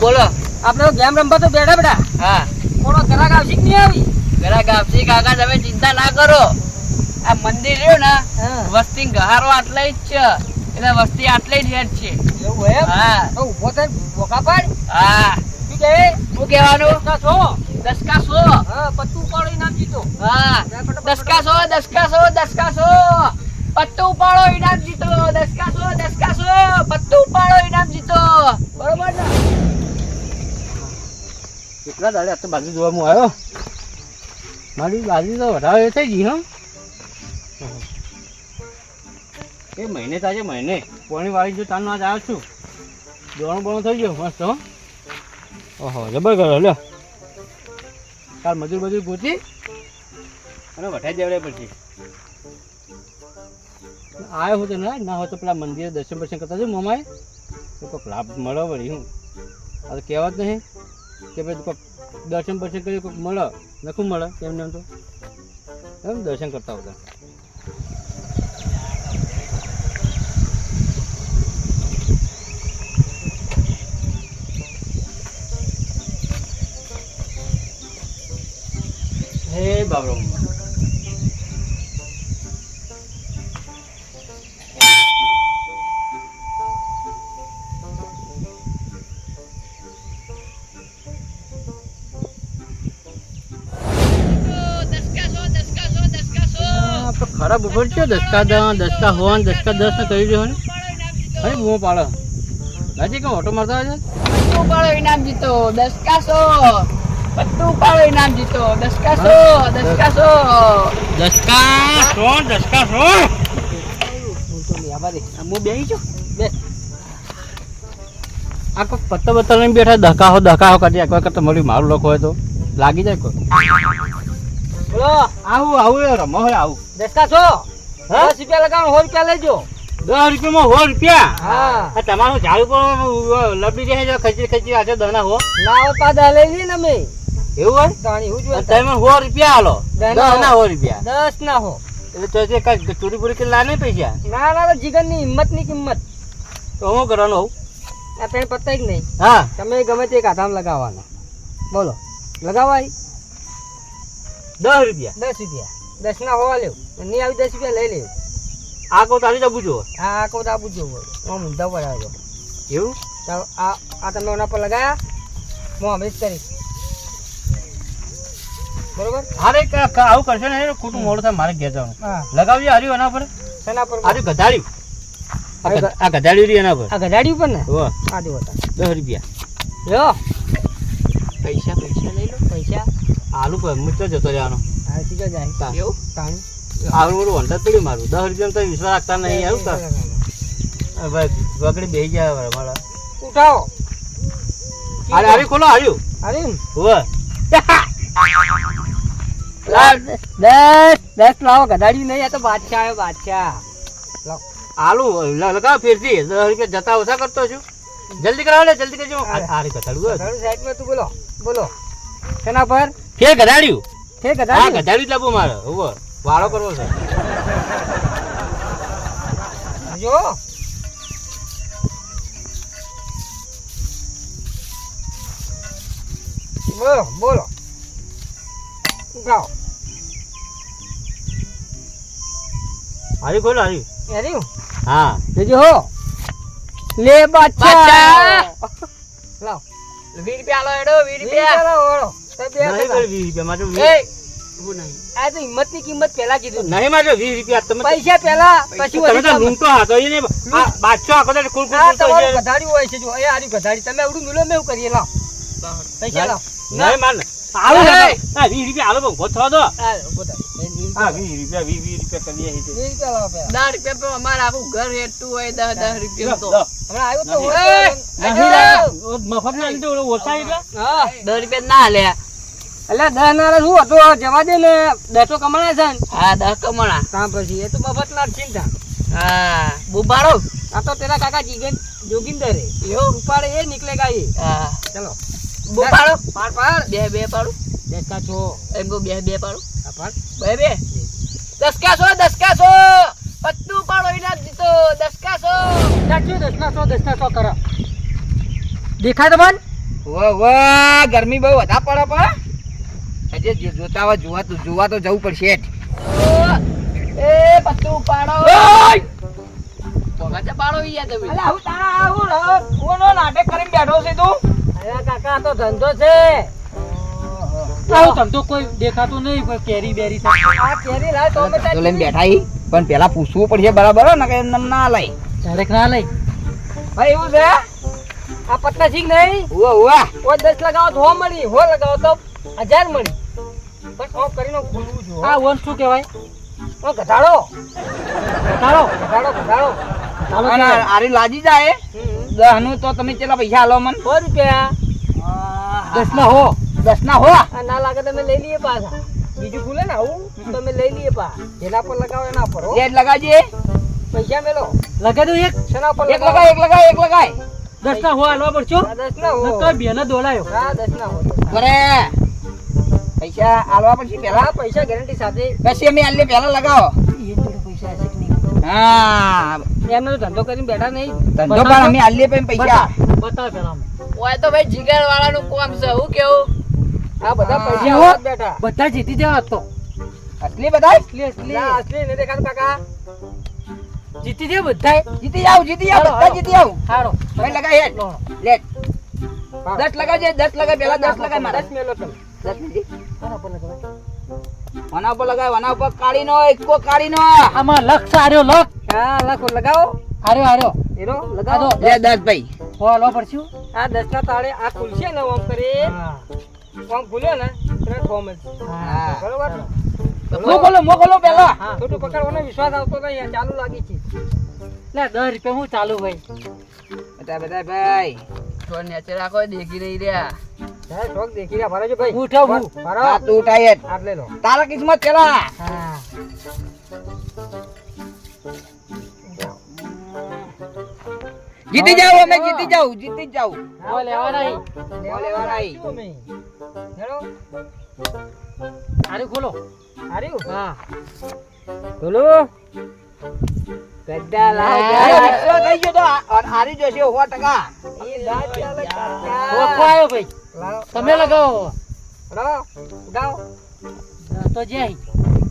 બોલો. આપણે ગેમ રમવા તો બેઠા બેઠા. હા. થોડો ઘરાક આવશે કે નહીં આવી? ઘરાક આવશે કાકા, તમે ચિંતા ના કરો. આ મંદિર રહ્યું ને વસ્તી ગહારો આટલા જ છે, એટલે વસ્તી આટલે જ હેડ છે. એવું એમ? હા. તો ઉભો થાય બોકા પાડ. હા. શું કહે? શું કહેવાનું? દસકા 100. હા, પત્તું ઉપાડો ઇનામ જીતો. હા. 10 પત્તું ઉપાડો ઇનામ જીતો. 10 પત્તું ઉપાડો ઇનામ જીતો. બરોબર ને? કેટલા દાડે તો બાજુ જોવા હું આવ્યો. મારી બાજુ તો વધારે થઈ ગઈ. હા, એ મહિને તાજે મહિને પોણી વાળી જો તાનું આજ આવ્યો છું. દોણું બોણું થઈ ગયો મસ્ત. હો, ઓહો, જબર કરો લ્યો. કાલ મજૂર ગોતી અને વઠાઈ દેવડે પછી આવ્યો હું તો ના હોય તો પેલા મંદિરે દર્શન કરતા છું મમાએ તો કોઈક લાભ મળે વળી. હું આ તો કહેવા જ નહીં કે ભાઈ કોઈક દર્શન કરી કોઈક મળે નખું મળે કેમને એમ તો એમ દર્શન કરતા હતા. હે બાબરો ખરાબ ઉપર છે. 10 હોવા 10 ને કરી દો ને. અરે બૂમો પાડો દાદી કેમ ઓટો મારતા હોય છે. પત્તું ઉપાડો ઇનામ જીતો. 10 પત્તું ઉપાડો ઇનામ જીતો. 10 હું બેસી છું બે આ કોઈ પત્તા બત્તા લઈને બેઠા દકાહો કાઢી એક વખત મળ્યું મારું લોકો હોય તો લાગી જાય કોઈ. બોલો આવું રમો હોય આવું 10 રૂપિયા લગાવો 100 રૂપિયા લેજો. 10 રૂપિયામાં 100 રૂપિયા? હા. તમારું ઝાડુ પણ લબડી રહે છે ખચી આજે દણા હો ના હો પાદા લઈ લી ને અમે. એવું હોય તાણી હું જો તમે 100 રૂપિયા આલો. 10 ના 100 રૂપિયા 10 ના હો એટલે તો જે કઈ ચોરી પૂરી કે લા નહીં પૈસા ના જીગર ની હિંમત ની કિંમત તો હું કરવાનું હોઉં આ તને પતા જ નહીં. હા તમે ગમે તે કાધામાં લગાવવાના બોલો લગાવાય 10 રૂપિયા 10 ના હોવા લેવું નહીં આવી 10 રૂપિયા લઈ લેવું. આ કહું તારી દાબુ જો આ કહું દાબુ જો હું ઊંધા પર આવ્યો એવું ચાલો આ તમે ઓના પર લગાયા હું હમેશ કરીશ બરોબર. અરે આવું કરશો ને ખોટું મોડું થાય મારે ઘેર જવાનું. લગાવજો હાર્યું એના પર એના પર હાર્યું ગધાડ્યું આ ગધાડ્યું રહ્યું એના પર આ ગધાડ્યું પર ને હો આ દેવો 10 રૂપિયા લો પૈસા લઈ લો પૈસા આલુ પર મુચો જતો રહેવાનો. હા ઠીક જાય એવું તાણ આવું મોડું વંટા પડ્યું મારું 10 રૂપિયા તો વિશ્વાસ રાખતા નહીં આવું કા ભાઈ વગડી બેસી ગયા મારા ઉઠાવો અરે હારી ખોલો હાર્યું હારી હો 10 લાવો ગધાડી નહીં આ તો બાદશાહ આવ્યો બાદશાહ આલુ લગાવ ફેરથી 10 રૂપિયા જતા ઓછા કરતો છું. જલ્દી કરાવો ને જલ્દી કરજો. આરે ગધાડું સાઈડમાં તું બોલો શેના પર ફેર ગધાડ્યું હા ગધાડ્યું લાવો મારે હોવો વાળો કરવો છે જો બોલો ઉઠાઓ હારી ખોલો હારી હા લેજો હો લે બાદશાહ લાવ 20 રૂપિયા લો એડો 20 રૂપિયા ઓળો તે બે 20 રૂપિયા માજો આ તો હિંમત ની કિંમત પહેલા કીધું નહીં માજો 20 રૂપિયા તમે પૈસા પહેલા પછી તમે તો લૂંટો હાથો એને બાદશાહ આખો તો કુલ તમારું ગધાડી હોય છે જો એ હારી ગધાડી તમે આવડું મિલો મેં કરીએ લાવ પૈસા લાવ નહીં માન આલો હા 20 રૂપિયા આલો બહુ થવા દો હા 20 રૂપિયા કરીએ 20 રૂપિયા લાવો પેલા 10 રૂપિયા તો અમાર આખું ઘર હેઠું હોય 10 રૂપિયા તો હમણાં આવ્યો તો મફત ના લીધો ઓછા હા 10 રૂપિયા ના લે એટલે 10 ના શું હતો જવા દે ને 10 તો કમાણા છે હા 10 કમાણા તા પછી એ તો મફત ના ચિંતા હા બુબારો આ તો તેરા કાકા જોગિંદર યો ઉપાડે એ નીકળેગા એ હા ચલો બુબારો પાડ બે પાડું 10 છો એમ કો બે પાડું આ પાડ બે 10 પત્તું પાડો ઇનામ જીતો 10 કરો 10 દેખાય તો મન વાહ ગરમી બહુ વધારે પડે પણ હજી જોતા હોય જોવા તો જવું પડશે એ પત્તું પાડો પગા પાડો યાર તમે અલે આવું તારા આવું કોનો નાટક કરીને બેઠો છે તું અરે કાકા તો ધંધો છે આવું ધંધો કોઈ દેખાતું નહીં કોઈ કેરી બેરી આ કેરી લાવ તો અમે તો લઈને બેઠા હી પણ પેલા પૂછવું પડશે બરાબર ને કે એમ ના લઈ ડાયરેક્ટ ના લઈ ભાઈ એવું છે આ પત્તા છીક નહીં ઉવા ઓ 10 લગાવો તો 100 મળી 100 લગાવો તો 1000 મળી બસ ઓફ કરીને ખોલવું જો આ વન શું કહેવાય ઓ ઘટાડો અને આરી લાજી જાય 10 નું તો તમે કેટલા પૈસા આલો મને 100 રૂપિયા 10 ના હો આ ના લાગે તમે લઈ લઈએ પાછા બીજું ખુલે ને આવું તમે લઈ લઈએ પા જેના પર લગાવો એના પર હો એક લગાજે પૈસા મેલો લગાઈ દો એક શેના પર એક લગાય 10 ના હો આલવા પડશો 10 ના હો નકર બેને દોલાયો હા 10 ના હો બરે પૈસા આલવા પછી પેલા પૈસા ગેરંટી સાથે પછી અમે આલે પેલા લગાવો એ જોડે પૈસા હશે કે નહીં હા એમને તો ધંધો કરીને બેઠા નહીં ધંધો પણ અમે આલે પછી પૈસા બતાવ પેલા ઓય તો ભાઈ જીગર વાળાનું કામ છે હું કેવું આ બધા પૈસા આવત બેઠા બધા જીતી જવા તો અસલી બધાય અસલી ને દેખાતું કાકા જીતી જાય બધા જીતી જાવ બધા જીતી જાવ હારો ભાઈ લગાય હેડ લે 10 લગાજે 10 લગાય પેલા 10 લગાય મારા 10 મેલો તમે 10 લીધી આના પર લગાવ વના ઉપર લગાય વના ઉપર કાળી નો એકો કાળી નો આમાં લક્ષ આર્યો લક્ષ હા લખો લગાવો આર્યો એનો લગાવો લે 10 ભાઈ હોલો પડશું આ 10 ના તાળે આ ખુલશે ને ઓમ કરી ઓમ ખુલ્યો ને તરત ફોર્મ હા બરોબર મોકલો પેલા છોટું પકડવાનો વિશ્વાસ આવતો નહીં ચાલુ લાગી છે લે 10 રૂપિયા હું ચાલુ ભાઈ બધા ભાઈ તો નીચે રાખો દેખી નહીં રહ્યા જાય શોક દેખી રહ્યા ભરાજો ભાઈ ઉઠાવ હું હા તું ઉઠાય આટ લે લો તારા કિસ્મત પેલા હા જીતી જાવ અમે જીતી જાવ હો લેવા નહીં તમે હેલો આરી ખોલો આરી હા ખોલો ગદ્દા લાવ થઈ ગયો તો હારી જશે 100% એ દાદ ચાલે ઓખો આવ્યો ભાઈ તમે લગાવો લગાવો તો જઈ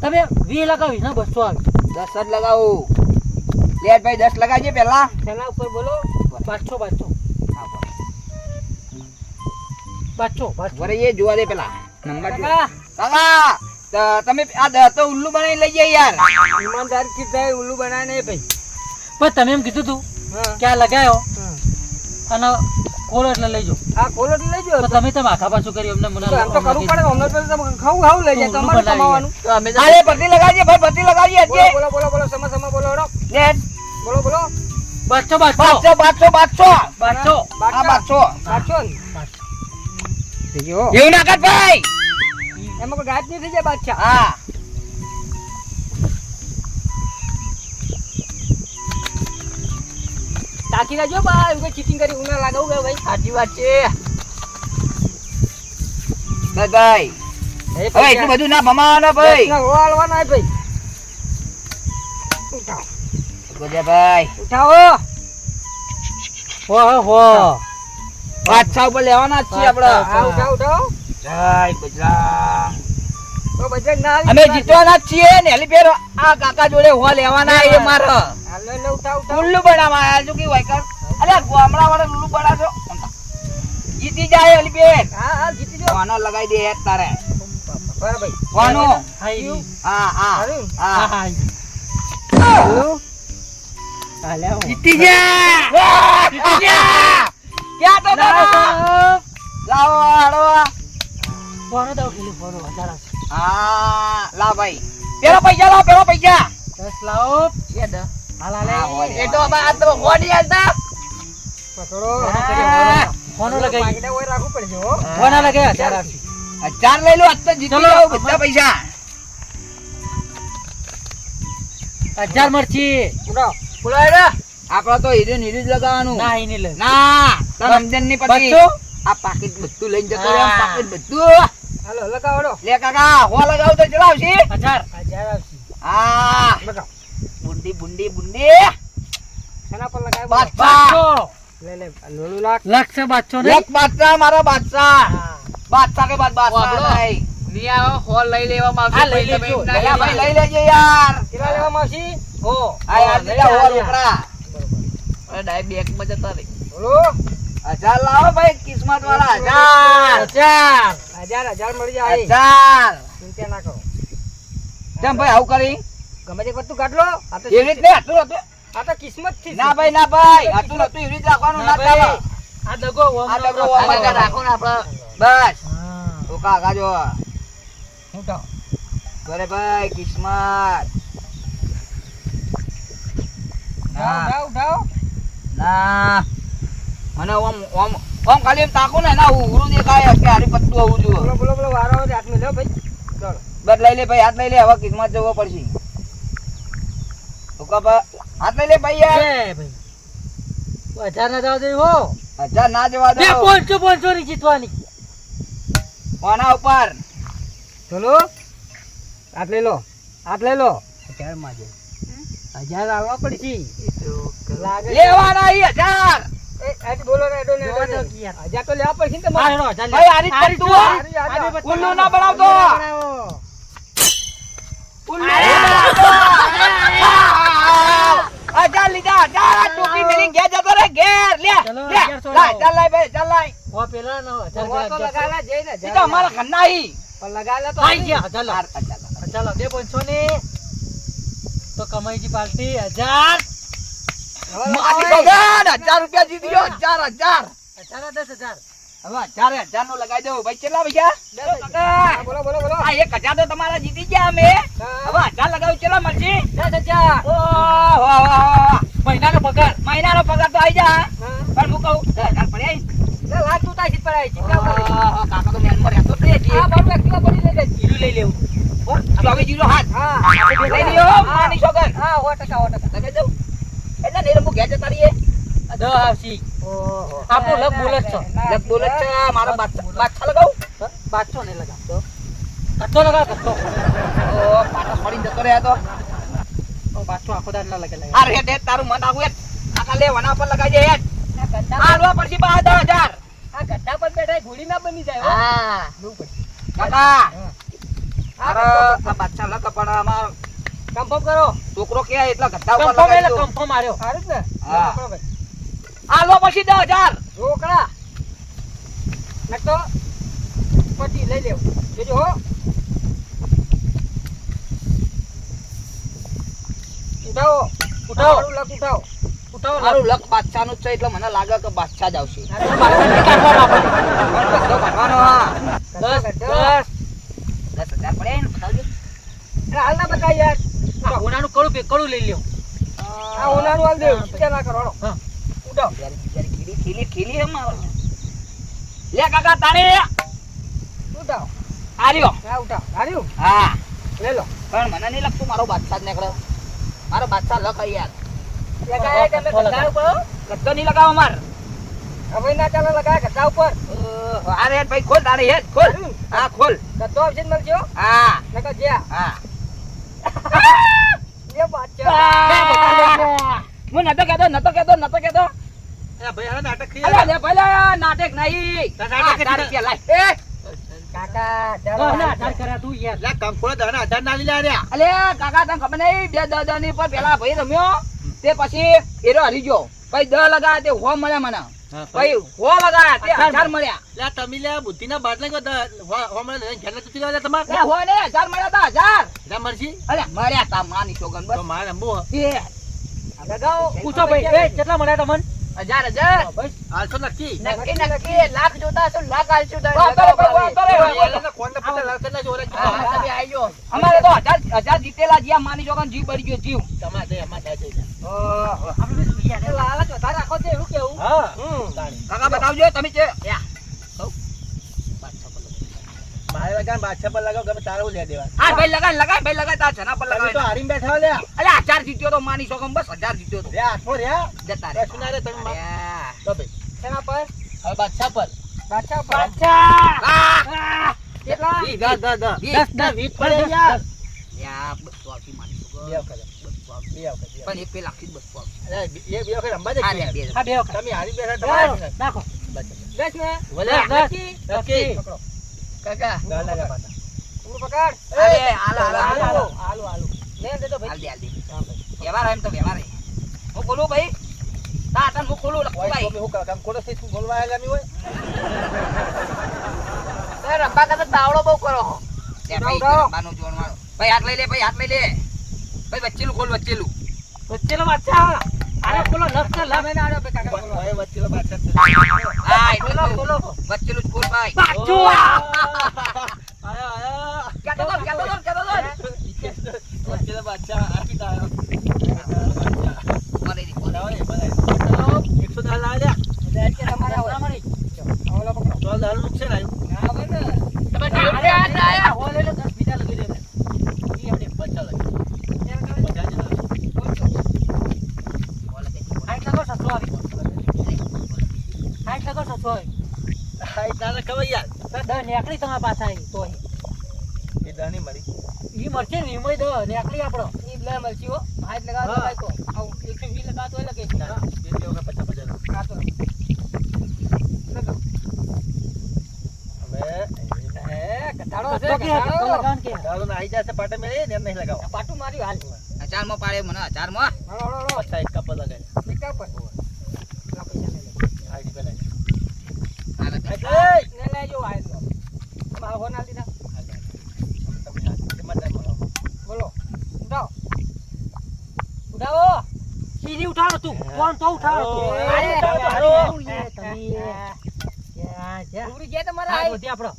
તમે 20 લગાવી ને 200 આવી 10 જ લગાવો લેટ ભાઈ 10 લગાવજે પેલા તેના ઉપર બોલો 500 વરે એ જોવા દે પેલા નંબર કાકા કાકા તમે આ તો ઉલ્લુ બનાવી લઈ જાય યાર ઈમાનદારી થી થાય ઉલ્લુ બનાય નહીં ભાઈ પણ તમે એમ કીધું તું કે આ લગાયો અને કોલો એટલે લઈ જો આ કોલો એટલે લઈ જો તો તમે તો માથા પાછું કરી અમને મને આમ તો કરવું પડે અમને તો ખાવું લઈ જાય તમારે કમાવાનું તો અમે તો અરે પત્તી લગાવજે ભાઈ પત્તી લગાવજે આજે બોલો સમા બોલો હેડો લેટ બોલો 500 એવું ના કર ભાઈ એમાં કોઈ ગાજ નહીં થઈ જાય બાદશાહ હા તાકી રાજો ભાઈ કોઈ ચીટિંગ કરી ઉના લાગાવું ગયો ભાઈ સાચી વાત છે બસ ભાઈ હવે એટલું બધું ના ભમાવાના ભાઈ વાળવાના ભાઈ ઉઠાવો ગોજા ભાઈ ઉઠાવો હો પાછા ઉપર લેવાના જ છીએ આપણે ઉઠાવો જય બજરા તો બજરંગ ના અમે જીતવાના જ છીએ ને હેલી ફેર આ કાકા જોડે હોવા લેવાના એ મારે હાલો ઉઠાવ ઉલ્લુ બનાવવા આજુ કે વાયકર અરે ગામડા વાળા ઉલ્લુ બનાવજો જીતી જાય હેલી ફેર હા જીતી જો વાનો લગાઈ દે હેત તારે બરાબર ભાઈ વાનો હા જીતી જા ક્યાં તો લાવો હાડો ફોનો દો ખેલી ફોનો વધારા હા લા ભાઈ પેલો પૈસા 10 લાવો છે દ હાલ એ તો આ તો હોડી આલતા પકડો હા. ફોનો લગાઈ માગને ઓય રાખવું પડશે હો ફોનો લગાઈ 1000 આપી 1000 લઈ લો આજ તો જીતી જાવ બધા પૈસા 1000 મરચી ઉડાવ બોલાય આપડે તો હીરો જ લગાવવાનું ના ઈ ની લે ના તને સમજણ નહીં પડતી બચ્ચો આ પાકીટ બધું લઈને જતો રહે પાકીટ બધું હાલો લગાવડો લે કાકા હો લગાવ તો ચલાવ છે 1000 આવશે હા લગાવ બુંડી એના પર લગાવ બાદશાહ લાખ છે બાદશાહ ને એક બાદશાહ મારો બાદશાહ હા. બાદશાહ કે બાદ બાદશાહ વાપરો. નહીં. ની આવો હોલ લઈ લેવામાં આ આવશે લઈ પછી તમે લેજો. એમ ના અલ્યા ભાઈ કહેવાય. લઈ લેજે યાર કેટલા લેવામાં આવશે હો આ યાર દીધા હો રોકડા અરે ડાયરેક્ટ બેંકમાં જતા રહી. બોલો 1000 લાવો ભાઈ કિસ્મત વાળા 1000 મળી જાય 1000 ચિંતા ના કરો કેમ ભાઈ આવું કરી ગમે તે વસ્તુ કાઢ લો આ તો એવી રીતે હતું હતું આ તો કિસ્મત થી ના ભાઈ ના ભાઈ હતું નતું એવી રીતે રાખવાનું ના ચાલે આ દગો આ દગો આ ઓમ બધા રાખો ને આપણે. બસ હા તો કાકા જો હું તો કરે ભાઈ કિસ્મત ના ઉઠાવ ના મને ઓમ ઓમ ઓમ ખાલી એમ તાકો ને ના ઉરું દેખાય કે હારી પત્તું આવું જોઈએ બોલો વારો આવે હાથ મેલ્યો ભાઈ ચલો બસ લઈ લે ભાઈ હાથ લઈ લે હવે કિસ્મત જવો પડશે તો હાથ લઈ લે ભાઈ યાર એ ભાઈ 1000 ના જાવ દે હો 1000 ના જવા દો 500 ની જીતવાની કોના ઉપર ચલો હાથ લઈ લો 1000 માં જે 1000 આવવા પડશે લાગે લેવાના ઈ 1000 આથી બોલો ને એડો ને 1000 તો લેવા પડશે ને તમારે ભાઈ હારી જ કરી તું હો. ઉલ્લુ ના બનાવતો ઉલ્લુ ના બનાવતો. 1000 લીધા 1000 ટોપી મેલી ઘેર જતો રે ઘેર લે ચલો, લે 1100 લાય ચાલ લાય ભાઈ ચાલ લાય ઓ પેલા નો ઈ તો અમારા ઘરના ઈ આઈ ગયા ચાલો ચાલો 500 ની તો કમાઈજી પાર્ટી 1000 મારી સોગન 1000 રૂપિયા જીતી ગયો 1000 10,000 હવે 1000 નો લગાઈ દઉં ભાઈ કેટલા પૈસા બોલો આ 1000 તો તમારા જીતી ગયા અમે હવે 1000 લગાવું કેટલા મળશે 10,000 ઓહ વાહ વાહ મહિનાનો પગાર મહિનાનો પગાર તો આવી જા પણ હું કહું 10,000 પડ્યા લાખ તું તાજી પર આવી કાકા તો મેનમાં રહેતો જ નથી. આ બાર એક્ટિવા પડી લે જીરું લઈ લેવું 24 હા લઈ લ્યો માની સોગન હા 100% લગાઈ દઉં એટલે નહીં રમું ઘેર જતા રહીએ 10 આવશી આપણો લગ બોલત છો લગ બોલે છે મારો બાદશાહ લગાવું 500 ને લગાવ કટ્ટો લગાવ કટ્ટો ઓ પાટા ફરીને જતો રહ્યા તો 500 આખો દાર ના લગે આ રેડ હેડ તારું મન આવું હેડ કાકા લે વના પર લગાઈ દે હેડ હાલવા પડશે 10,000 આ ગड्ढा પર બેઠા ઘોડી ના બની જાય હા નું પડી કાકા અરે આ બાદશાહ લગ પણ આમાં કન્ફર્મ કરો છોકરો કે એટલા ગદ્દા ઉપર કન્ફર્મ લગાઈ એટલે દો કન્ફર્મ આર્યો સારું ને હા. પકડો ભાઈ હાલવા પછી 10,000 રોકડા નકતો પછી લઈ લેવું જોજો હો ઉઠાવો ઉઠાવો લક ઉઠાવો ઉઠાવો મારું લક બાદશાહ નું છે એટલે મને લાગે કે બાદશાહ જ આવશે લક બધો ભરવાનો હા 10 10,000 પડે ને બતાવજો હાલ ના બતાય યાર આ ઓનાનું કડું લઈ લ્યો આ ઓનાનું હાલ દેવ ચિંતા ના કરો હળો હા ઉઠાવ ખીલી હે મારો લે કાકા તાણે ઉઠાવ આર્યો હા ઉઠાવ હાર્યું હા લઈ લો પણ મને નહીં લાગતું મારો બાદશાહ જ નીકળ્યો મારો બાદશાહ લક હે યાર લગાય તમે ગદ્દા ઉપર ગદ્દો નહીં લગાવો માર હવે ના ચાલે લગાય ગદ્દા ઉપર અરે હેડ ભાઈ ખોલ તારે હેડ ખોલ હા ખોલ ગદ્દો આવશે ને મળજો હા નકર જ્યા હા એ બાદશાહ હું નતો કેતો ભાઈ હવે નાટક અલ્યા લે ભાઈ લા, નાટક નહીં તો નાટક આ 1000 રૂપિયા લાય કાકા ચાલ કર્યા તું યાર લે કંકોડો દહના 1000 ના લીધા રહ્યા અલ્યા કાકા તને ખબર નહીં 2 ની પર પેલા ભાઈ રમ્યો તે પછી એરો હરી ગયો ભાઈ 10 લગાયા તે 100 મળ્યા મને ભાઈ 100 લગાયા તે 1000 મળ્યા લે તમે લે બુદ્ધિ ના બાદ લાગો હોમળે લઈને ઘેર તું લે એ તમારે હોય ને 1000 મળ્યા તા 1000 લે મરસી અલ્યા મળ્યા તા માની સોગન બસ તો મારે રમવું એ લગાઓ પૂછો ભાઈ એ કેટલા મળ્યા તમને 1000 બસ હાલસો નક્કી નક્કી લાખ જોતા હશો લાખ આલશું અમારે તો 1000 જીતેલા જ્યાં માની જોગન જીવ બળી ગયો જીવ તમારે અમારે લાલચ વધારે રાખો છે એવું કેવું હા કાકા બતાવજો તમે છે મારે લગાન બાદશાહ પર લગાવ ગમે તારું લે દેવા હા ભાઈ લગાય તાર જના પર તમે તો લગાય હારીને બેઠા લે અલે 1000 જીત્યો તો માની જોગન બસ 1000 જીત્યો તો રે આઠો રે જતા રે સુના રે તમે અલ્યા. તો ભાઈ શેના પર હવે બાદશાહ પર બાદશાહ કેટલા વીસ. 10 20 પડે યાર યા બસ વાકી માની જોગન બે કરે બસ વાકી. પણ એક પેલા આખી બસ પાવ. અરે, બે વખત રમવા દે હા, કે. બે. હા, બે વખત. તમે હારી બેઠા ચાલો, તમારે. નાખો. બસ. દસ ને? ભલે. નક્કી? નક્કી. પકડો. કાકા. ગા લાગા પાછા. ઊંઘ પકડ. અરે, હાલો. હાલો. લે દે તો ભાઈ. હાલ દે. વ્યવહાર એમ તો વ્યવહાર હે. હું ખોલું ભાઈ. તા તન હું ખોલું લખો ઓય, ભાઈ. તો હું કામ ખોટો થઈ તું બોલવા આયેલા ની હોય. એ રંબા કરતા તાવડો બહુ કરો. લે ભાઈ ઉઠાવો. રંબાનું જોર મારો. ભાઈ હાથ લઈ લે, ભાઈ હાથ લઈ લે. ભાઈ વચ્ચેલું ખોલ વચ્ચેલું. વચ્ચેનો બાદશાહ. આને ખોલો, નખને લાવ. તમે ના આડો ભાઈ કાકા ખોલો. ઓય, વચ્ચેનો બાદશાહ છે. હા એટલે ખોલો, તો. ખોલો. વચ્ચેલું જ ખોલ ભાઈ. બાજુ. આયો. કેતો તો. વચ્ચેનો બાદશાહ આપી તારો. બોલે દી, બોલે. લાવો ને, બોલાય. 110 લાવી દે. કે તમારા હોય. ઓલો પકડો. તો દારૂ નુકસાન આવ્યું. ના આવે ને. તમે ઢેર હાથ આયા. હોલ એટલે 10 બીજા લગી દે. ઈ આપણે બચ્ચા લાગ્યું. બધા જ લાગ્યું. બોલે કે. 60 લગો 700 આવી. 60 લગો 700 આવી. આ તારે ખબર યાર. દહ નેકળી તમારા પાછા આવી તો એ દાની મરી. ઈ મળશે ને ઈમય દહ નેકળી આપણો. ઈ લે મરચી હો. હાથ લગાવ તો હા. ભાઈ કો. આવ 120 લગાવતો હોય લગે. બે વખત 50 હા તો. લગાવ. હવે કટાડો છે તો કે કટાડો. લગાવન કે દારૂ ના આવી જશે પાટે મેં ને એમ નહીં લગાવો. પાટું માર્યું હાલ. અચારમાં પાડે મને અચારમાં. હળો. પચાસ એક કપ લગાય. નીકળ પર. લા પૈસા લે લે. આઈ પેલા. હાલ એ ને લેજો આય તો. મારો ફોન આલ દીધા. બોલો. ઉઠાવો. ઉઠાવો. સીધી ઉઠાડો તું ફોન તો ઉઠાડો તું એ, અરે, ઉઠાડો. એ તમે ક્યાં છે ઉડી ગયા તમારા હાઈટ હાઈટ. વધી આપણો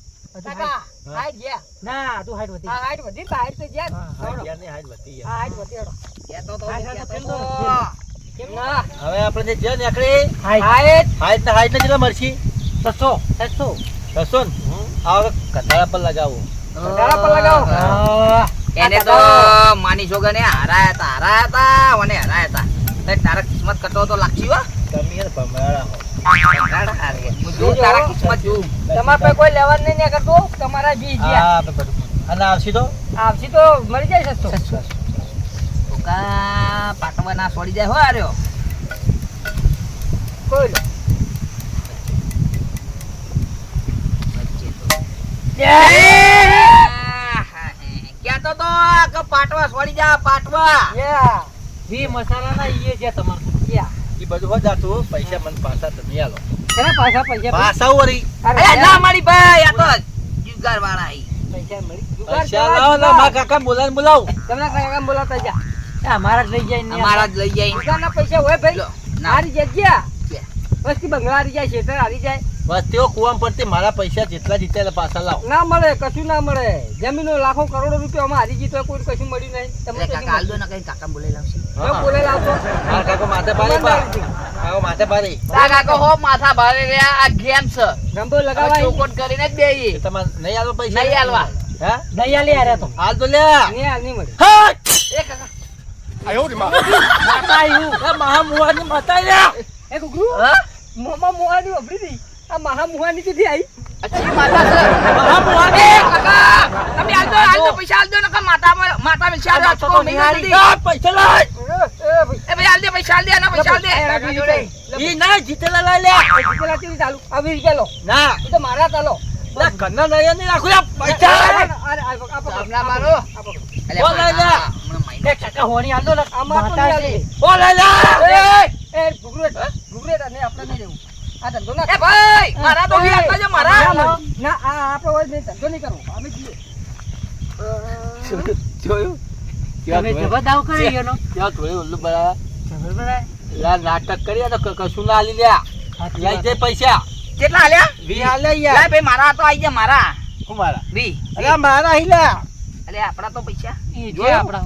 કાકા હાઈટ ગયા. ના તું હાઈટ વધી આ હાઈટ વધી કે હાઈટ તો ગયા. આ હાઈટ વધી હેડો. કેતો તો હાઈટ કેતો ફેલ તો. દો. કેમ ના? હવે આપણે જે નીકળી હાઈટ હાઈટ. હાઈટ ને કેટલા મળશે 600 બસો ને આ વખત કથાળા પર લગાવો. કટારા પર લગાવો. એને તો માની છોગને હરાયા હતા મને હરાયા હતા. તે તારા કિસ્મત કટો તો લાગશી હો. તમે યાર ભમરાડા હો. ભંગાર હારે. હું જોઉં તારા કિસ્મત જોઉં. તમારા પાસે કોઈ લેવાનું નહીં ને કરતો તમારા બી ગયા. હા બધું. અને આવશે તો આવશે તો મળી જાય સસ્તો. કા પાટવા ના છોડી જાય હો આર્યો. કોઈ લો. કહેતો તો કે પાટવા છોડી જા પાટવા. વી મસાલાના ઈએ છે તમારે એ બધું હો જાતું પૈસા મને પાછા તમે આલો. તેના પાછા પૈસા પાછા વળી અરે ના મારી ભાઈ આ તો જુગાર વાળા આઈ. પૈસા મળી પૈસા લાવો ને મારા કાકા બોલાવ. તમને કઈ કામ બોલાતા જા. અમારા જ લઈ જાય ને અમારા જ લઈ જાય. દુકાનના પૈસા હોય ભાઈ લો, ના. હારી જગ્યા કે. વસ્તી બંગલા હારી જાય શેતર હારી જાય બસ તેઓ કુવામ પડતી મારા પૈસા જેટલા જીત્યા પાછા લાવો. ના મળે કશું ના મળે જમીનો લાખો કરોડો રૂપિયા માં હારી જીતો કોઈ કશું મળ્યું નહીં તમને અરે કાકા હાલ દો ને કઈ કાકા બોલે લાવશે. હા. બોલે લાવતો મારા કાકો માથે ભારે કાકો માથે ભારે. તા કાકો હો માથા ભારે રહ્યા આ ગેમ છે રંબો હવે લગાવાય ચોખવટ કરીને જ બેહી. એ તમારે નહીં આલો પૈસા નહીં આલવા. હા નહીં આલી હારે તો હાલ તો લ્યા. નહીં હાલ નહીં મળે એ કાકા માતા આવ્યું આ મહામુહાની માતા લ્યા. એ ગુગરુ હા? મોમાં મુહાની વાપરી દી આ મહા મુહાની કેથી આવી અચ્છી માતા છે. મહામુહાની. એ કાકા તમે હાલ દો પૈસા હાલ દો નકર માતા મિલશે આ માથા તો રાજકો મિલ નિહાળી. જલ્દી. આ પૈસા લાય. એ ભાઈ હાલ દે પૈસા હાલ દે આના પૈસા હાલ દે. કાકા જોડે. ઈ ના જીતેલા લાય લ્યા. પેલા કેવી ચાલુ આ 20 રૂપિયા લો ના એ તો મારા ચાલો ના ઘરના નયા નહીં રાખો લ્યા. પૈસા આપના મારો. અલે બોલ લઈ લે. હમણાં માઈનો. એ કાકા હોણી હાલ દો ને આમાં તો માતા નહીં છે ઓ લઈ લે. એ ગુગરે તને આપણે નહીં રહેવું આ ધંધો ના એ ભાઈ મારા તો બી આપતા જો મારા. ના આ આપણે હોય નહીં ધંધો નહીં કરવો અમે જઈએ જોયું તમે જબરદાવ કરી ગયો ત્યાં થોડી ઓલું બરાબર જબરદાવ લા નાટક કરીએ તો કશું ના આલી લ્યા. લઈ જાય પૈસા કેટલા હાલ્યા? 20 આલે લે યાર. ભાઈ મારા તો આઈ ગયા મારા. હું મારા 20. અરે મારા હિલા અલે આપડા તો પૈસા. એ જો. જે આપડા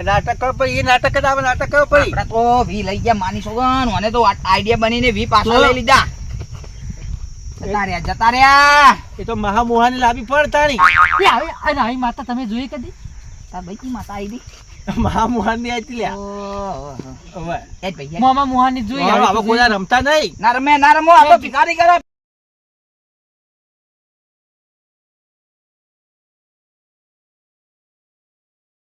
નાટક કરો પડી. એ નાટક જ આવે નાટક કરો પડી. આપડા તો 20 લઈ ગયા માની છોગન. મને તો આઈડિયા બનીને 20 પાછા તો? લઈ લીધા. જતા રહ્યા. એ તો મહામુહાની લાવી પડ તાણી. એ હવે અને આવી માતા તમે જોઈ કદી તાર ભાઈ કી માતા આઈ દી. મહામુહાની આઈતી લ્યા. ઓહો. હવે એ જ ભાઈ મોમાં મુહાની જોઈ હવે કોઈ રમતા નહીં. ના રમે આ તો ભિખારી કરે.